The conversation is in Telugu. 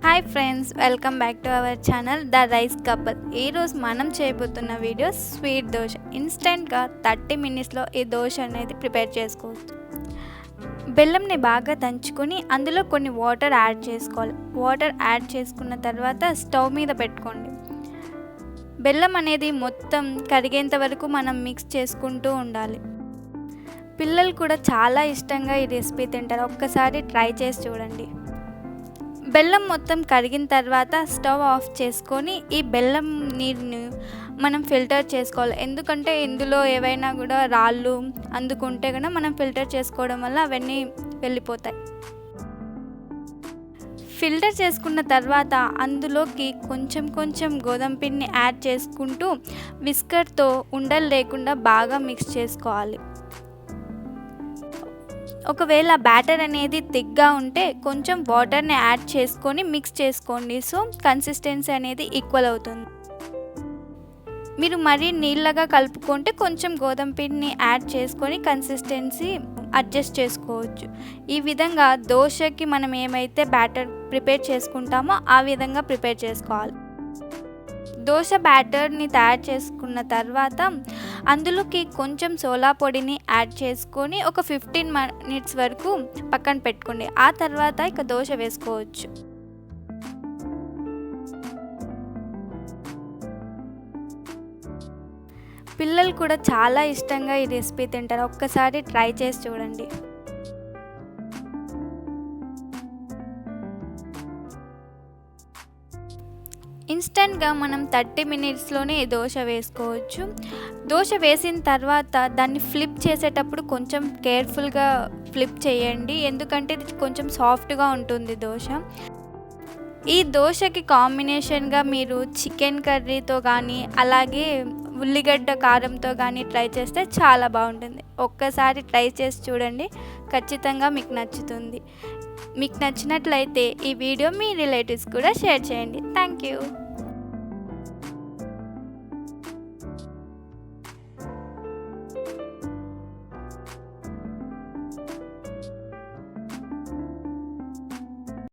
Hi friends, welcome back to our channel the rice couple. ఈరోజు మనం చేయబోతున్న వీడియో స్వీట్ దోశ. ఇన్స్టెంట్గా 30 మినిట్స్లో ఈ దోశ అనేది ప్రిపేర్ చేసుకోవచ్చు. బెల్లంని బాగా దంచుకొని అందులో కొన్ని వాటర్ యాడ్ చేసుకోవాలి. వాటర్ యాడ్ చేసుకున్న తర్వాత స్టవ్ మీద పెట్టుకోండి. బెల్లం అనేది మొత్తం కరిగేంత వరకు మనం మిక్స్ చేసుకుంటూ ఉండాలి. పిల్లలు కూడా చాలా ఇష్టంగా ఈ రెసిపీ తింటారు. ఒక్కసారి ట్రై చేసి చూడండి. బెల్లం మొత్తం కరిగిన తర్వాత స్టవ్ ఆఫ్ చేసుకొని ఈ బెల్లం నీరుని మనం ఫిల్టర్ చేసుకోవాలి. ఎందుకంటే ఇందులో ఏవైనా కూడా రాళ్ళు అందుకుంటే కనుక మనం ఫిల్టర్ చేసుకోవడం వల్ల అవన్నీ వెళ్ళిపోతాయి. ఫిల్టర్ చేసుకున్న తర్వాత అందులోకి కొంచెం గోధుమ పిండిని యాడ్ చేసుకుంటూ విస్కర్తో ఉండలు లేకుండా బాగా మిక్స్ చేసుకోవాలి. ఒకవేళ బ్యాటర్ అనేది థిక్గా ఉంటే కొంచెం వాటర్ని యాడ్ చేసుకొని మిక్స్ చేసుకోండి. సో కన్సిస్టెన్సీ అనేది ఈక్వల్ అవుతుంది. మీరు మరీ నీళ్ళగా కలుపుకుంటే కొంచెం గోధుమ పిండిని యాడ్ చేసుకొని కన్సిస్టెన్సీ అడ్జస్ట్ చేసుకోవచ్చు. ఈ విధంగా దోశకి మనం ఏమైతే బ్యాటర్ ప్రిపేర్ చేసుకుంటామో ఆ విధంగా ప్రిపేర్ చేసుకోవాలి. దోశ బ్యాటర్ని తయారు చేసుకున్న తర్వాత అందులోకి కొంచెం సోలా పొడిని యాడ్ చేసుకొని ఒక 15 మినిట్స్ వరకు పక్కన పెట్టుకోండి. ఆ తర్వాత ఇక దోశ వేసుకోవచ్చు. పిల్లలు కూడా చాలా ఇష్టంగా ఈ రెసిపీ తింటారు. ఒక్కసారి ట్రై చేసి చూడండి. ఇన్స్టెంట్గా మనం 30 మినిట్స్లోనే దోశ వేసుకోవచ్చు. దోశ వేసిన తర్వాత దాన్ని ఫ్లిప్ చేసేటప్పుడు కొంచెం కేర్ఫుల్గా ఫ్లిప్ చేయండి. ఎందుకంటే ఇది కొంచెం సాఫ్ట్గా ఉంటుంది దోశ. ఈ దోశకి కాంబినేషన్గా మీరు చికెన్ కర్రీతో కానీ అలాగే ఉల్లిగడ్డ కారంతో కానీ ట్రై చేస్తే చాలా బాగుంటుంది. ఒక్కసారి ట్రై చేసి చూడండి, ఖచ్చితంగా మీకు నచ్చుతుంది. మీకు నచ్చినట్లయితే ఈ వీడియో మీ రిలేటివ్స్ కూడా షేర్ చేయండి. Thank you.